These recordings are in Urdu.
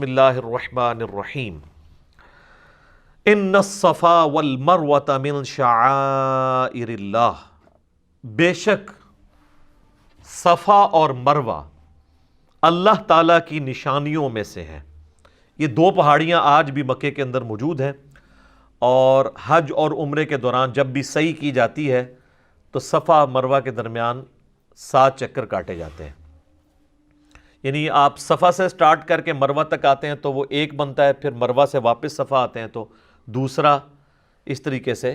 بسم اللہ الرحمن الرحیم ان الصفا والمروۃ من شعائر اللہ، بے شک صفا اور مروہ اللہ تعالیٰ کی نشانیوں میں سے ہیں۔ یہ دو پہاڑیاں آج بھی مکے کے اندر موجود ہیں، اور حج اور عمرے کے دوران جب بھی سعی کی جاتی ہے تو صفا مروہ کے درمیان 7 چکر کاٹے جاتے ہیں۔ یعنی آپ صفا سے سٹارٹ کر کے مروہ تک آتے ہیں تو وہ ایک بنتا ہے، پھر مروہ سے واپس صفا آتے ہیں تو دوسرا، اس طریقے سے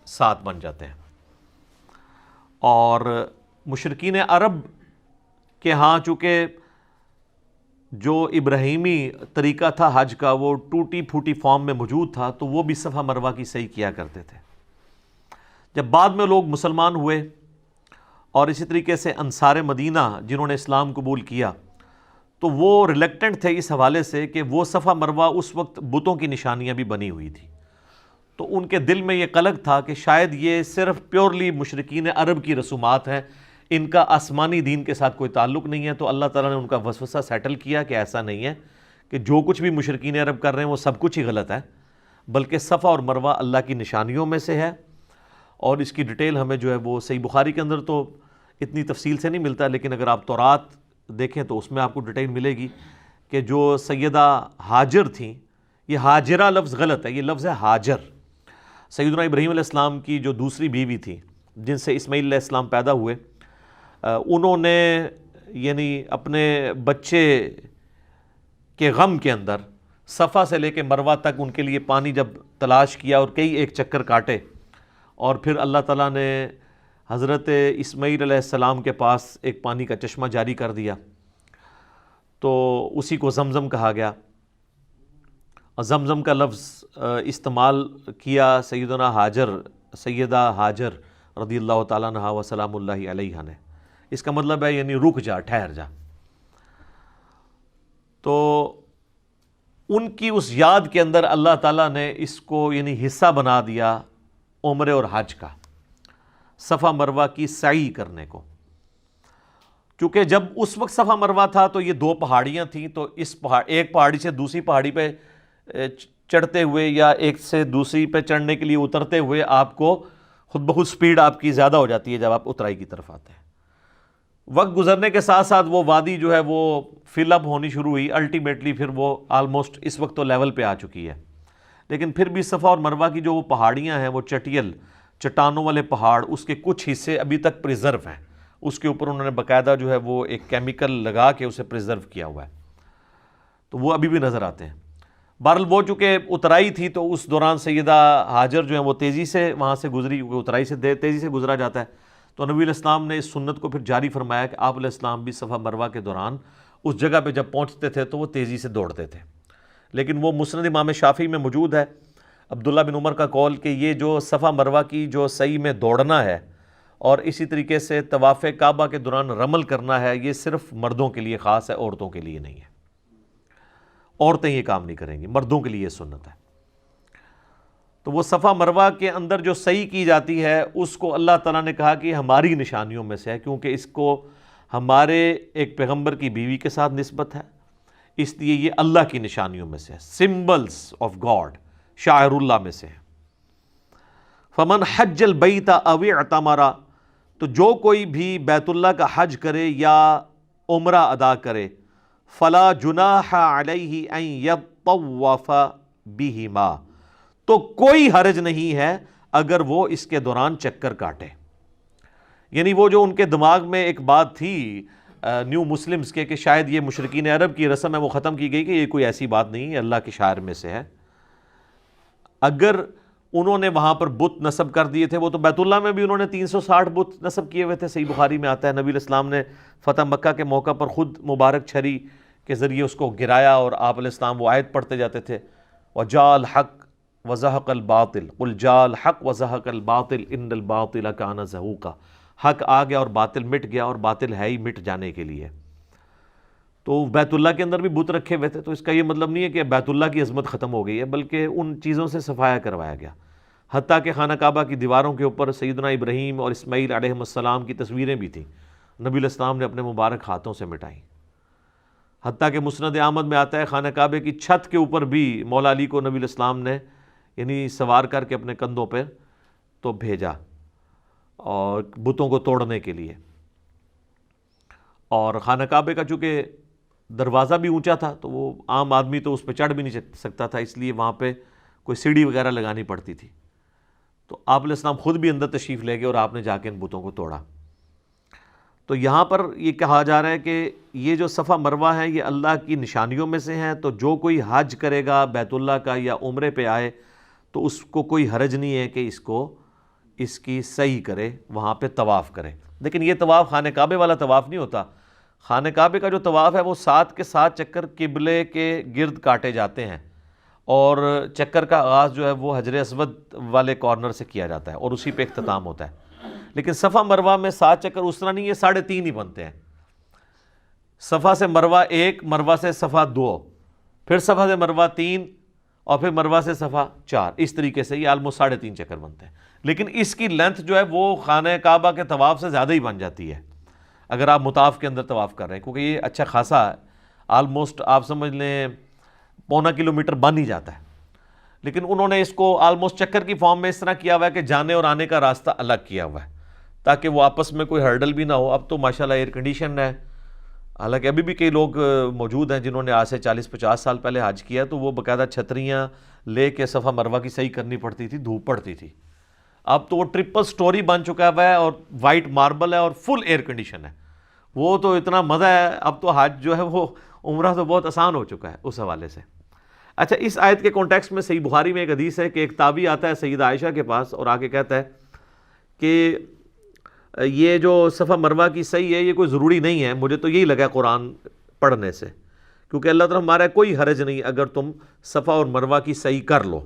7 بن جاتے ہیں۔ اور مشرکین عرب کے ہاں چونکہ جو ابراہیمی طریقہ تھا حج کا وہ ٹوٹی پھوٹی فارم میں موجود تھا، تو وہ بھی صفا مروہ کی صحیح کیا کرتے تھے۔ جب بعد میں لوگ مسلمان ہوئے اور اسی طریقے سے انصار مدینہ جنہوں نے اسلام قبول کیا، تو وہ ریلیکٹنٹ تھے اس حوالے سے کہ وہ صفا مروہ اس وقت بتوں کی نشانیاں بھی بنی ہوئی تھی، تو ان کے دل میں یہ قلق تھا کہ شاید یہ صرف پیورلی مشرکین عرب کی رسومات ہیں، ان کا آسمانی دین کے ساتھ کوئی تعلق نہیں ہے۔ تو اللہ تعالیٰ نے ان کا وسوسہ سیٹل کیا کہ ایسا نہیں ہے کہ جو کچھ بھی مشرکین عرب کر رہے ہیں وہ سب کچھ ہی غلط ہے، بلکہ صفا اور مروہ اللہ کی نشانیوں میں سے ہے۔ اور اس کی ڈیٹیل ہمیں جو ہے وہ صحیح بخاری کے اندر تو اتنی تفصیل سے نہیں ملتا، لیکن اگر آپ تورات دیکھیں تو اس میں آپ کو ڈیٹیل ملے گی کہ جو سیدہ ہاجر تھیں، یہ ہاجرہ لفظ غلط ہے، یہ لفظ ہے ہاجر۔ سیدنا ابراہیم علیہ السلام کی جو دوسری بیوی تھی جن سے اسماعیل علیہ السلام پیدا ہوئے، انہوں نے یعنی اپنے بچے کے غم کے اندر صفا سے لے کے مروہ تک ان کے لیے پانی جب تلاش کیا اور کئی ایک چکر کاٹے، اور پھر اللہ تعالیٰ نے حضرت اسماعیل علیہ السلام کے پاس ایک پانی کا چشمہ جاری کر دیا، تو اسی کو زمزم کہا گیا۔ اور زمزم کا لفظ استعمال کیا سیدہ ہاجر رضی اللہ تعالیٰ عنہا و سلام اللہ علیہا نے۔ اس کا مطلب ہے یعنی رک جا، ٹھہر جا۔ تو ان کی اس یاد کے اندر اللہ تعالیٰ نے اس کو یعنی حصہ بنا دیا عمرے اور حج کا، صفا مروہ کی سعی کرنے کو۔ چونکہ جب اس وقت صفا مروہ تھا تو یہ 2 پہاڑیاں تھیں، تو ایک پہاڑی سے دوسری پہاڑی پہ چڑھتے ہوئے یا ایک سے دوسری پہ چڑھنے کے لیے اترتے ہوئے آپ کو خود بخود سپیڈ آپ کی زیادہ ہو جاتی ہے جب آپ اترائی کی طرف آتے ہیں۔ وقت گزرنے کے ساتھ ساتھ وہ وادی جو ہے وہ فل اپ ہونی شروع ہوئی، الٹیمیٹلی پھر وہ آلموسٹ اس وقت تو لیول پہ آ چکی ہے، لیکن پھر بھی صفا اور مروہ کی جو وہ پہاڑیاں ہیں، وہ چٹانوں والے پہاڑ، اس کے کچھ حصے ابھی تک پریزرو ہیں، اس کے اوپر انہوں نے باقاعدہ جو ہے وہ ایک کیمیکل لگا کے اسے پریزرو کیا ہوا ہے، تو وہ ابھی بھی نظر آتے ہیں۔ بہرحال وہ چونکہ اترائی تھی تو اس دوران سیدہ ہاجر جو ہیں وہ تیزی سے وہاں سے گزری، کیونکہ اترائی سے تیزی سے گزرا جاتا ہے، تو نبی علیہ السلام نے اس سنت کو پھر جاری فرمایا کہ آپ علیہ السلام بھی صفا مروہ کے دوران اس جگہ پہ جب پہنچتے تھے تو وہ تیزی سے دوڑتے تھے۔ لیکن وہ مسند امام شافعی میں موجود ہے عبداللہ بن عمر کا قول کہ یہ جو صفا مروہ کی جو سعی میں دوڑنا ہے اور اسی طریقے سے طواف کعبہ کے دوران رمل کرنا ہے، یہ صرف مردوں کے لیے خاص ہے، عورتوں کے لیے نہیں ہے۔ عورتیں یہ کام نہیں کریں گی، مردوں کے لیے یہ سنت ہے۔ تو وہ صفا مروہ کے اندر جو سعی کی جاتی ہے اس کو اللہ تعالیٰ نے کہا کہ ہماری نشانیوں میں سے ہے، کیونکہ اس کو ہمارے ایک پیغمبر کی بیوی کے ساتھ نسبت ہے، اس لیے یہ اللہ کی نشانیوں میں سے ہے، سمبلز آف گاڈ، شاعر اللہ میں سے ہے۔ فمن حج البیت او اعتمر، تو جو کوئی بھی بیت اللہ کا حج کرے یا عمرہ ادا کرے، فلا جناح علیہ ان یطوف بہما، تو کوئی حرج نہیں ہے اگر وہ اس کے دوران چکر کاٹے۔ یعنی وہ جو ان کے دماغ میں ایک بات تھی نیو مسلمز کے کہ شاید یہ مشرکین عرب کی رسم ہے، وہ ختم کی گئی کہ یہ کوئی ایسی بات نہیں ہے، اللہ کے شاعر میں سے ہے۔ اگر انہوں نے وہاں پر بت نصب کر دیے تھے، وہ تو بیت اللہ میں بھی انہوں نے 360 بت نصب کیے ہوئے تھے، صحیح بخاری میں آتا ہے نبی علیہ السلام نے فتح مکہ کے موقع پر خود مبارک چھری کے ذریعے اس کو گرایا، اور آپ علیہ السلام وہ آیت پڑھتے جاتے تھے، وَجَاءَ الْحَقُّ وَزَهَقَ الْبَاطِلُ قُلْ جَاءَ الْحَقُّ وَزَهَقَ الْبَاطِلُ إِنَّ الْبَاطِلَ كَانَ زَهُوقًا، حق آ گیا اور باطل مٹ گیا، اور باطل ہے ہی مٹ جانے کے لیے۔ تو بیت اللہ کے اندر بھی بت رکھے ہوئے تھے، تو اس کا یہ مطلب نہیں ہے کہ بیت اللہ کی عظمت ختم ہو گئی ہے، بلکہ ان چیزوں سے صفایا کروایا گیا۔ حتیٰ کہ خانہ کعبہ کی دیواروں کے اوپر سیدنا ابراہیم اور اسماعیل علیہ السلام کی تصویریں بھی تھیں، نبی علیہ السلام نے اپنے مبارک ہاتھوں سے مٹائیں۔ حتیٰ کہ مسند احمد میں آتا ہے خانہ کعبے کی چھت کے اوپر بھی مولا علی کو نبی علیہ السلام نے یعنی سوار کر کے اپنے کندھوں پہ تو بھیجا اور بتوں کو توڑنے کے لیے. اور خانہ کعبے کا چونکہ دروازہ بھی اونچا تھا تو وہ عام آدمی تو اس پہ چڑھ بھی نہیں سکتا تھا، اس لیے وہاں پہ کوئی سیڑھی وغیرہ لگانی پڑتی تھی. تو آپ علیہ السلام خود بھی اندر تشریف لے گئے اور آپ نے جا کے ان بتوں کو توڑا. تو یہاں پر یہ کہا جا رہا ہے کہ یہ جو صفا مروہ ہیں یہ اللہ کی نشانیوں میں سے ہیں، تو جو کوئی حج کرے گا بیت اللہ کا یا عمرے پہ آئے تو اس کو کوئی حرج نہیں ہے کہ اس کی سعی کرے، وہاں پہ طواف کرے. لیکن یہ طواف خانہ کعبے والا طواف نہیں ہوتا. خانہ کعبے کا جو طواف ہے وہ 7 کے 7 چکر قبلے کے گرد کاٹے جاتے ہیں، اور چکر کا آغاز جو ہے وہ حجر اسود والے کارنر سے کیا جاتا ہے اور اسی پہ اختتام ہوتا ہے. لیکن صفا مروہ میں 7 چکر اس طرح نہیں، یہ 3.5 ہی بنتے ہیں. صفا سے مروہ 1، مروہ سے صفا 2، پھر صفا سے مروہ 3، اور پھر مروہ سے صفا 4. اس طریقے سے یہ آلموسٹ 3.5 چکر بنتے ہیں. لیکن اس کی لینتھ جو ہے وہ خانہ کعبہ کے طواف سے زیادہ ہی بن جاتی ہے اگر آپ مطاف کے اندر طواف کر رہے ہیں، کیونکہ یہ اچھا خاصا ہے، آلموسٹ آپ سمجھ لیں 1.25 کلومیٹر بن ہی جاتا ہے. لیکن انہوں نے اس کو آلموسٹ چکر کی فارم میں اس طرح کیا ہوا ہے کہ جانے اور آنے کا راستہ الگ کیا ہوا ہے تاکہ وہ آپس میں کوئی ہرڈل بھی نہ ہو. اب تو ماشاءاللہ ایئر کنڈیشن ہے، حالانکہ ابھی بھی کئی لوگ موجود ہیں جنہوں نے آج سے 40-50 سال پہلے حج کیا تو وہ باقاعدہ چھتریاں لے کے صفا مروہ کی صحیح کرنی پڑتی تھی، دھوپ پڑتی تھی. اب تو وہ ٹرپل سٹوری بن چکا ہوا ہے اور وائٹ ماربل ہے اور فل ایئر کنڈیشن ہے. وہ تو اتنا مزہ ہے. اب تو حج جو ہے وہ عمرہ تو بہت آسان ہو چکا ہے اس حوالے سے. اچھا، اس آیت کے کانٹیکسٹ میں صحیح بخاری میں ایک حدیث ہے کہ ایک تابعی آتا ہے سیدہ عائشہ کے پاس اور آ کے کہتا ہے کہ یہ جو صفا مروہ کی صحیح ہے یہ کوئی ضروری نہیں ہے، مجھے تو یہی لگا قرآن پڑھنے سے، کیونکہ اللہ تعالیٰ ہمارا کوئی حرج نہیں اگر تم صفا اور مروہ کی صحیح کر لو.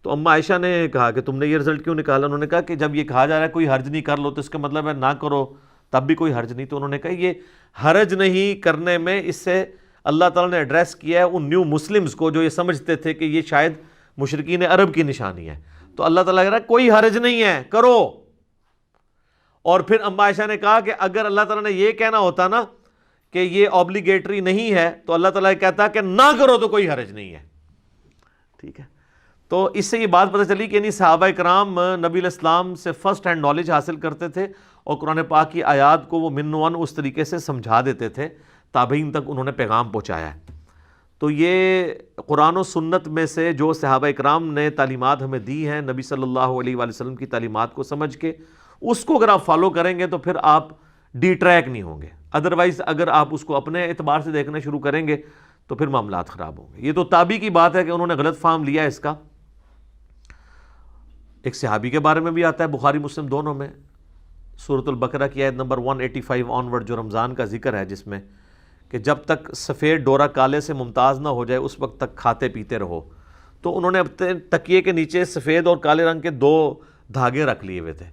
تو اما عائشہ نے کہا کہ تم نے یہ رزلٹ کیوں نکالا؟ انہوں نے کہا کہ جب یہ کہا جا رہا ہے کوئی حرج نہیں کر لو تو اس کا مطلب ہے نہ کرو تب بھی کوئی حرج نہیں. تو انہوں نے کہا یہ حرج نہیں کرنے میں اس سے اللہ تعالیٰ نے ایڈریس کیا ہے ان نیو مسلمز کو جو یہ سمجھتے تھے کہ یہ شاید مشرکین عرب کی نشانی ہے. تو اللہ تعالیٰ کہہ رہا ہے کوئی حرج نہیں ہے، کرو. اور پھر اما عائشہ نے کہا کہ اگر اللہ تعالیٰ نے یہ کہنا ہوتا نا کہ یہ اوبلیگیٹری نہیں ہے تو اللہ تعالیٰ کہتا کہ نہ کرو تو کوئی حرج نہیں ہے. ٹھیک ہے، تو اس سے یہ بات پتہ چلی کہ یعنی صحابہ کرام نبی علیہ السلام سے فرسٹ ہینڈ نالج حاصل کرتے تھے اور قرآن پاک کی آیات کو وہ من ون اس طریقے سے سمجھا دیتے تھے، تابعین تک انہوں نے پیغام پہنچایا ہے. تو یہ قرآن و سنت میں سے جو صحابہ کرام نے تعلیمات ہمیں دی ہیں نبی صلی اللہ علیہ وآلہ وسلم کی تعلیمات کو سمجھ کے، اس کو اگر آپ فالو کریں گے تو پھر آپ ڈی ٹریک نہیں ہوں گے. ادروائز اگر آپ اس کو اپنے اعتبار سے دیکھنا شروع کریں گے تو پھر معاملات خراب ہوں گے. یہ تو تابعی کی بات ہے کہ انہوں نے غلط فہم لیا اس کا. ایک صحابی کے بارے میں بھی آتا ہے بخاری مسلم دونوں میں، سورۃ البقرہ کی آیت نمبر 185 آنورڈ جو رمضان کا ذکر ہے، جس میں کہ جب تک سفید ڈورا کالے سے ممتاز نہ ہو جائے اس وقت تک کھاتے پیتے رہو. تو انہوں نے اپنے تکیے کے نیچے سفید اور کالے رنگ کے 2 دھاگے رکھ لیے ہوئے تھے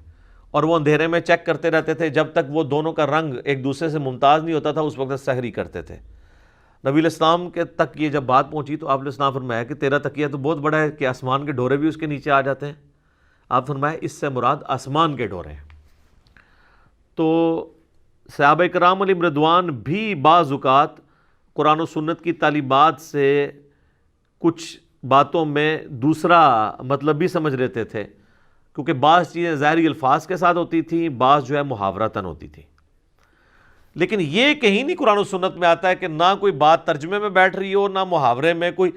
اور وہ اندھیرے میں چیک کرتے رہتے تھے. جب تک وہ دونوں کا رنگ ایک دوسرے سے ممتاز نہیں ہوتا تھا اس وقت سحری کرتے تھے. نبی علیہ السلام کے تک یہ جب بات پہنچی تو آپ علیہ السلام فرمایا کہ تیرا تکیہ تو بہت بڑا ہے کہ آسمان کے ڈورے بھی اس کے نیچے آ جاتے ہیں. آپ فرمایا اس سے مراد آسمان کے ڈورے ہیں. تو صحابہ کرام علیہم رضوان بھی بعض اوقات قرآن و سنت کی تعلیمات سے کچھ باتوں میں دوسرا مطلب بھی سمجھ لیتے تھے، کیونکہ بعض چیزیں ظاہری الفاظ کے ساتھ ہوتی تھیں، بعض جو ہے محاورتاً ہوتی تھی. لیکن یہ کہیں نہیں قرآن و سنت میں آتا ہے کہ نہ کوئی بات ترجمے میں بیٹھ رہی ہو نہ محاورے میں کوئی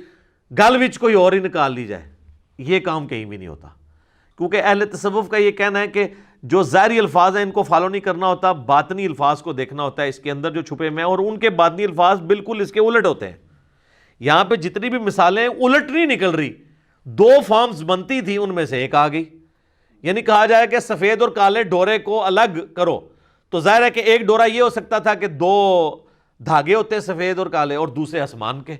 گل وچ کوئی اور ہی نکال لی جائے. یہ کام کہیں بھی نہیں ہوتا، کیونکہ اہل تصوف کا یہ کہنا ہے کہ جو ظاہری الفاظ ہیں ان کو فالو نہیں کرنا ہوتا، باطنی الفاظ کو دیکھنا ہوتا ہے، اس کے اندر جو چھپے میں، اور ان کے باطنی الفاظ بالکل اس کے الٹ ہوتے ہیں. یہاں پہ جتنی بھی مثالیں الٹ نہیں نکل رہی، 2 فارمز بنتی تھی ان میں سے ایک آ گئی. یعنی کہا جائے کہ سفید اور کالے ڈورے کو الگ کرو تو ظاہر ہے کہ ایک ڈورا یہ ہو سکتا تھا کہ 2 دھاگے ہوتے سفید اور کالے اور دوسرے آسمان کے.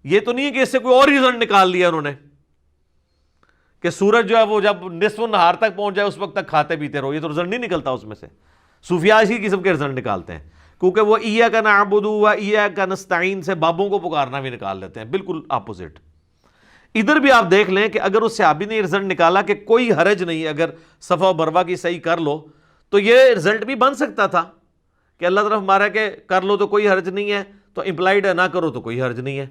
یہ تو نہیں ہے کہ اس سے کوئی اور ریزن نکال لیا انہوں نے کہ سورج جو ہے وہ جب نصف النہار تک پہنچ جائے اس وقت تک کھاتے پیتے رہو. یہ تو رزلٹ نہیں نکلتا اس میں سے. صوفیاء اسی قسم کے رزلٹ نکالتے ہیں، کیونکہ وہ ایاک نعبد و ایاک نستعین سے بابوں کو پکارنا بھی نکال لیتے ہیں، بالکل اپوزٹ. ادھر بھی آپ دیکھ لیں کہ اگر اس صحابی نے یہ رزلٹ نکالا کہ کوئی حرج نہیں اگر صفا و مروہ کی صحیح کر لو، تو یہ رزلٹ بھی بن سکتا تھا کہ اللہ طرف ہمارا کہ کر لو تو کوئی حرج نہیں ہے، تو امپلائڈ ہے نہ کرو تو کوئی حرج نہیں ہے۔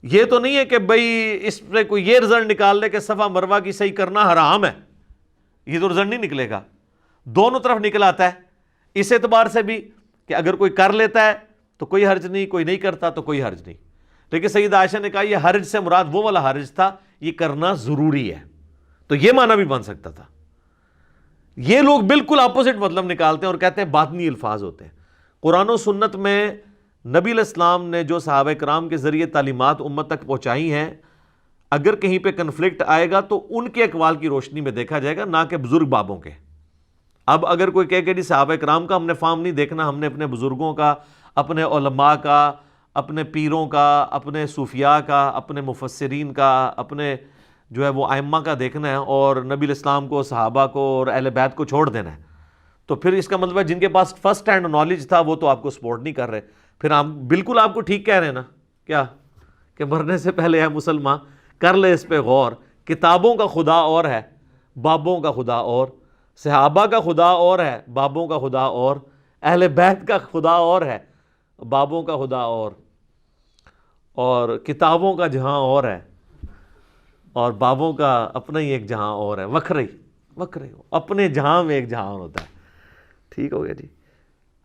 یہ تو نہیں ہے کہ بھئی اس پہ کوئی یہ رزلٹ نکال لے کہ صفا مروہ کی صحیح کرنا حرام ہے، یہ تو رزلٹ نہیں نکلے گا، دونوں طرف نکل آتا ہے۔ اس اعتبار سے بھی کہ اگر کوئی کر لیتا ہے تو کوئی حرج نہیں، کوئی نہیں کرتا تو کوئی حرج نہیں۔ لیکن سیدہ عائشہ نے کہا یہ حرج سے مراد وہ والا حرج تھا، یہ کرنا ضروری ہے، تو یہ معنی بھی بن سکتا تھا۔ یہ لوگ بالکل اپوزٹ مطلب نکالتے ہیں اور کہتے ہیں باطنی الفاظ ہوتے ہیں۔ قرآن و سنت میں نبی علیہ السلام نے جو صحابہ کرام کے ذریعے تعلیمات امت تک پہنچائی ہیں، اگر کہیں پہ کنفلکٹ آئے گا تو ان کے اقوال کی روشنی میں دیکھا جائے گا، نہ کہ بزرگ بابوں کے۔ اب اگر کوئی کہے کہ جی صحابہ کرام کا ہم نے فارم نہیں دیکھنا، ہم نے اپنے بزرگوں کا، اپنے علماء کا، اپنے پیروں کا، اپنے صوفیاء کا، اپنے مفسرین کا، اپنے جو ہے وہ ائمہ کا دیکھنا ہے، اور نبی علیہ السلام کو، صحابہ کو اور اہل بیت کو چھوڑ دینا ہے، تو پھر اس کا مطلب ہے جن کے پاس فرسٹ ہینڈ نالج تھا وہ تو آپ کو سپورٹ نہیں کر رہے۔ پھر آپ بالکل آپ کو ٹھیک کہہ رہے ہیں نا، کیا کہ مرنے سے پہلے ہے مسلمان کر لے اس پہ غور، کتابوں کا خدا اور ہے، بابوں کا خدا اور، صحابہ کا خدا اور ہے، بابوں کا خدا اور، اہل بیت کا خدا اور ہے، بابوں کا خدا اور کتابوں کا جہاں اور ہے، اور بابوں کا اپنا ہی ایک جہاں اور ہے، وکھرے اپنے جہاں میں ایک جہاں اور ہوتا ہے۔ ٹھیک ہو گیا جی۔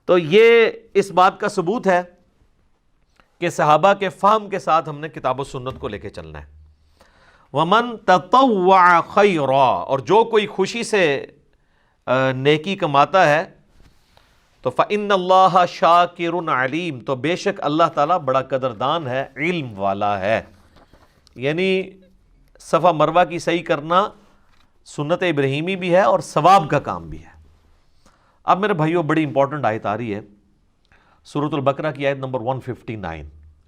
تو یہ اس بات کا ثبوت ہے کہ صحابہ کے فہم کے ساتھ ہم نے کتاب و سنت کو لے کے چلنا ہے۔ وَمَن تَطَوَّعَ خَيْرًا، اور جو کوئی خوشی سے نیکی کماتا ہے تو فَإِنَّ اللَّهَ شَاكِرٌ عَلِيمٌ، تو بے شک اللہ تعالیٰ بڑا قدردان ہے، علم والا ہے۔ یعنی صفا مروہ کی صحیح کرنا سنت ابراہیمی بھی ہے اور ثواب کا کام بھی ہے۔ اب میرے بھائیوں بڑی امپورٹنٹ آیت آ رہی ہے، سورۃ البقرہ کی آیت نمبر 159۔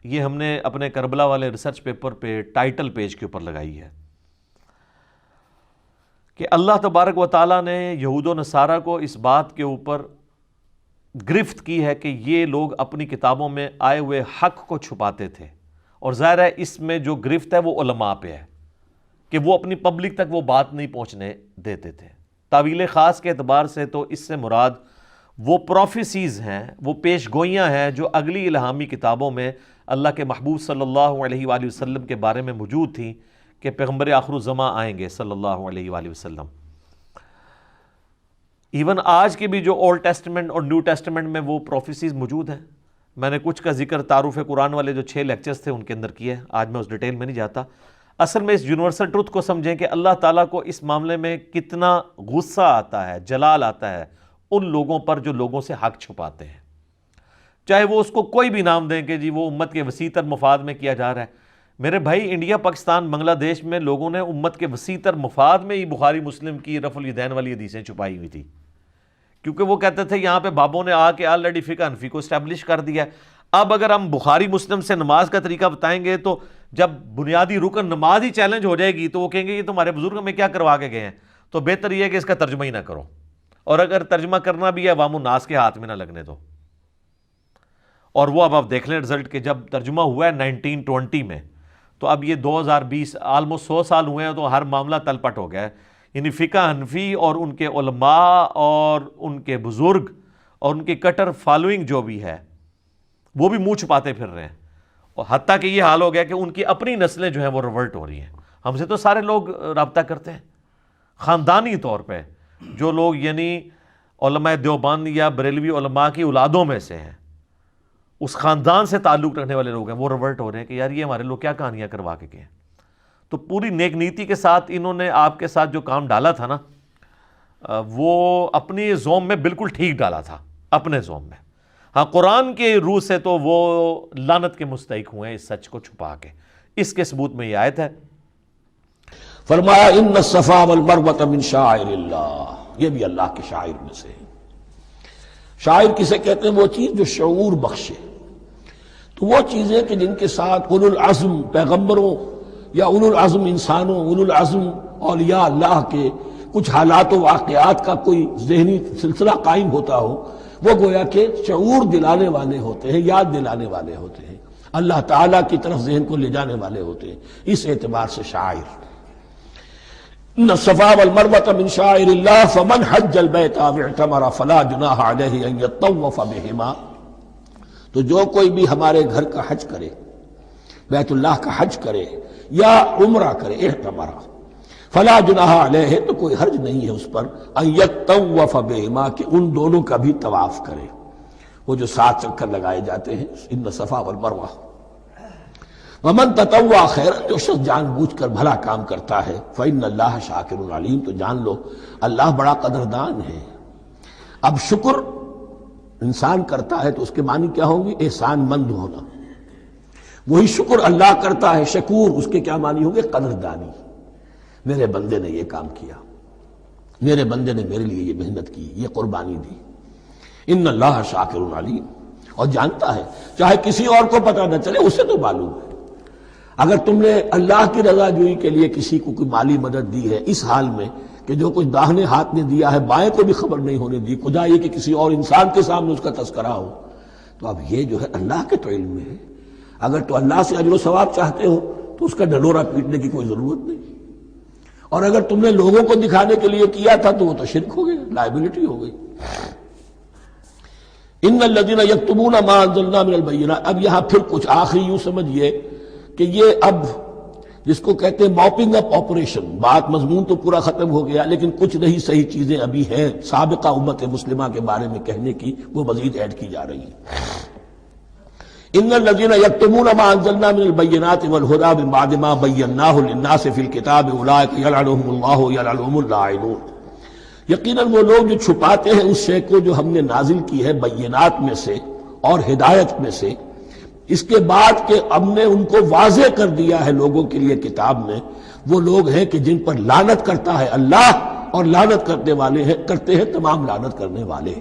یہ ہم نے اپنے کربلا والے ریسرچ پیپر پہ ٹائٹل پیج کے اوپر لگائی ہے کہ اللہ تبارک و تعالیٰ نے یہود و نصارہ کو اس بات کے اوپر گرفت کی ہے کہ یہ لوگ اپنی کتابوں میں آئے ہوئے حق کو چھپاتے تھے، اور ظاہر ہے اس میں جو گرفت ہے وہ علماء پہ ہے کہ وہ اپنی پبلک تک وہ بات نہیں پہنچنے دیتے تھے۔ تعویل خاص کے اعتبار سے تو اس سے مراد وہ پروفیسیز ہیں، وہ پیش گوئیاں ہیں جو اگلی الہامی کتابوں میں اللہ کے محبوب صلی اللہ علیہ وآلہ وسلم کے بارے میں موجود تھیں کہ پیغمبر آخر الزماں آئیں گے صلی اللہ علیہ وآلہ وسلم۔ ایون آج کے بھی جو اولڈ ٹیسٹمنٹ اور نیو ٹیسٹمنٹ میں وہ پروفیسیز موجود ہیں۔ میں نے کچھ کا ذکر تعارف قرآن والے جو 6 لیکچرز تھے ان کے اندر کیا ہے، آج میں اس ڈیٹیل میں نہیں جاتا۔ اصل میں اس یونیورسل ٹروتھ کو سمجھیں کہ اللہ تعالیٰ کو اس معاملے میں کتنا غصہ آتا ہے، جلال آتا ہے ان لوگوں پر جو لوگوں سے حق چھپاتے ہیں، چاہے وہ اس کو کوئی بھی نام دیں کہ جی وہ امت کے وسیع تر مفاد میں کیا جا رہا ہے۔ میرے بھائی انڈیا، پاکستان، بنگلہ دیش میں لوگوں نے امت کے وسیع تر مفاد میں ہی بخاری مسلم کی رفع الیدین والی حدیثیں چھپائی ہوئی تھی، کیونکہ وہ کہتے تھے یہاں پہ بابوں نے آ کے آلریڈی فقہ حنفی کو اسٹیبلش کر دیا ہے۔ اب اگر ہم بخاری مسلم سے نماز کا طریقہ بتائیں گے تو جب بنیادی رکن نماز ہی چیلنج ہو جائے گی تو وہ کہیں گے یہ تمہارے بزرگ ہمیں کیا کروا کے گئے ہیں، تو بہتر یہ ہے کہ اس کا ترجمہ ہی نہ کرو، اور اگر ترجمہ کرنا بھی ہے عوام الناس کے ہاتھ میں نہ لگنے دو۔ اور وہ اب آپ دیکھ لیں رزلٹ کہ جب ترجمہ ہوا ہے 1920 میں، تو اب یہ 2020 آلموسٹ 100 سال ہوئے ہیں، تو ہر معاملہ تلپٹ ہو گیا ہے۔ یعنی فقہ حنفی اور ان کے علماء اور ان کے بزرگ اور ان کی کٹر فالوئنگ جو بھی ہے وہ بھی منہ چھپاتے پھر رہے ہیں، اور حتیٰ کہ یہ حال ہو گیا کہ ان کی اپنی نسلیں جو ہیں وہ ریورٹ ہو رہی ہیں۔ ہم سے تو سارے لوگ رابطہ کرتے ہیں خاندانی طور پہ، جو لوگ یعنی علماء دیوبند یا بریلوی علماء کی اولادوں میں سے ہیں، اس خاندان سے تعلق رکھنے والے لوگ ہیں، وہ ریورٹ ہو رہے ہیں کہ یار یہ ہمارے لوگ کیا کہانیاں کروا کے گئے ہیں۔ تو پوری نیک نیتی کے ساتھ انہوں نے آپ کے ساتھ جو کام ڈالا تھا نا، وہ اپنی زوم میں بالکل ٹھیک ڈالا تھا، اپنے زوم میں۔ ہاں قرآن کے روح سے تو وہ لعنت کے مستحق ہوئے ہیں اس سچ کو چھپا کے۔ اس کے ثبوت میں یہ آیت ہے، فرمایا ان الصفا والمروہ من شعائر اللہ، یہ بھی اللہ کے شاعر میں سے ہے۔ شاعر کسے کہتے ہیں؟ وہ چیز جو شعور بخشے۔ تو وہ چیزیں کہ جن کے ساتھ اولو العزم پیغمبروں یا اولو العزم انسانوں، اولو العزم اولیاء اللہ کے کچھ حالات و واقعات کا کوئی ذہنی سلسلہ قائم ہوتا ہو، وہ گویا کہ شعور دلانے والے ہوتے ہیں، یاد دلانے والے ہوتے ہیں، اللہ تعالیٰ کی طرف ذہن کو لے جانے والے ہوتے ہیں۔ اس اعتبار سے شاعر ان الصفا والمروۃ من شعائر اللہ فمن حج البیت او اعتمر فلا جناح علیہ ان یطوف بہما، تو جو کوئی بھی ہمارے گھر کا حج کرے، بیت اللہ کا حج کرے یا عمرہ کرے، اعتمر، فلا جناح علیہ، تو کوئی حرج نہیں ہے اس پر، ان یطوف بہما، کہ ان دونوں کا بھی طواف کرے، وہ جو 7 چکر لگائے جاتے ہیں، ان الصفا والمروہ۔ ومن تطوع خیرا، جو شخص جان بوجھ کر بھلا کام کرتا ہے، فإن اللہ شاکر علیم، تو جان لو اللہ بڑا قدردان ہے۔ اب شکر انسان کرتا ہے تو اس کے معنی کیا ہوں گے؟ احسان مند ہونا۔ وہی شکر اللہ کرتا ہے شکور، اس کے کیا معنی ہوں گے؟ قدردانی۔ میرے بندے نے یہ کام کیا، میرے بندے نے میرے لیے یہ محنت کی، یہ قربانی دی۔ ان اللہ شاکر علیم، اور جانتا ہے، چاہے کسی اور کو پتہ نہ چلے، اسے تو معلوم ہے۔ اگر تم نے اللہ کی رضا جوئی کے لیے کسی کو کوئی مالی مدد دی ہے اس حال میں کہ جو کچھ داہنے ہاتھ نے دیا ہے بائیں کو بھی خبر نہیں ہونے دی، خدا یہ کہ کسی اور انسان کے سامنے اس کا تذکرہ ہو، تو اب یہ جو ہے اللہ کے تو علم میں ہے۔ اگر تو اللہ سے اجر و ثواب چاہتے ہو تو اس کا ڈھنڈورا پیٹنے کی کوئی ضرورت نہیں، اور اگر تم نے لوگوں کو دکھانے کے لیے کیا تھا تو وہ تو شرک ہو گیا، لائبلٹی ہو گئی۔ ان الذین یکتمون ما انزلنا من البینات، اب یہاں پھر کچھ آخری یوں سمجھیے کہ یہ اب جس کو کہتے ہیں موپنگ اپ آپریشن، بات مضمون تو پورا ختم ہو گیا لیکن کچھ نہیں صحیح چیزیں ابھی ہیں سابقہ امت مسلمہ کے بارے میں کہنے کی، وہ مزید ایڈ کی جا رہی ہیں۔ ان الذین یکتمون ما انزلنا من البینات والہدی من بعد ما بیناہ للناس فی الکتاب اولئک یلعنهم اللہ یلعنهم اللاعنون، یقیناً وہ لوگ جو چھپاتے ہیں اس شے کو جو ہم نے نازل کی ہے بینات میں سے اور ہدایت میں سے، اس کے بعد کہ ہم نے ان کو واضح کر دیا ہے لوگوں کے لیے کتاب میں، وہ لوگ ہیں کہ جن پر لعنت کرتا ہے اللہ، اور لعنت کرنے والے ہیں، کرتے ہیں تمام لعنت کرنے والے۔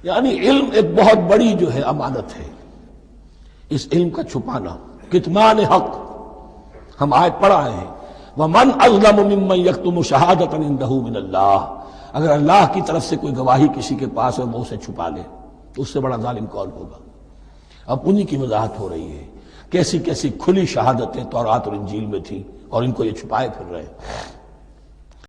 یعنی علم ایک بہت بڑی جو ہے امانت ہے، اس علم کا چھپانا، کتمان حق، ہم آیت پڑھ آئے ہیں وَمَنْ أَظْلَمُ مِمَّنْ يَكْتُمُ شَهَادَةً عِنْدَهُ مِنَ اللَّهِ، اگر اللہ کی طرف سے کوئی گواہی کسی کے پاس ہے وہ اسے چھپا لے تو اس سے بڑا ظالم کون ہوگا۔ اب انہی کی وضاحت ہو رہی ہے، کیسی کیسی کھلی شہادتیں تورات اور انجیل میں تھیں اور ان کو یہ چھپائے پھر رہے ہیں۔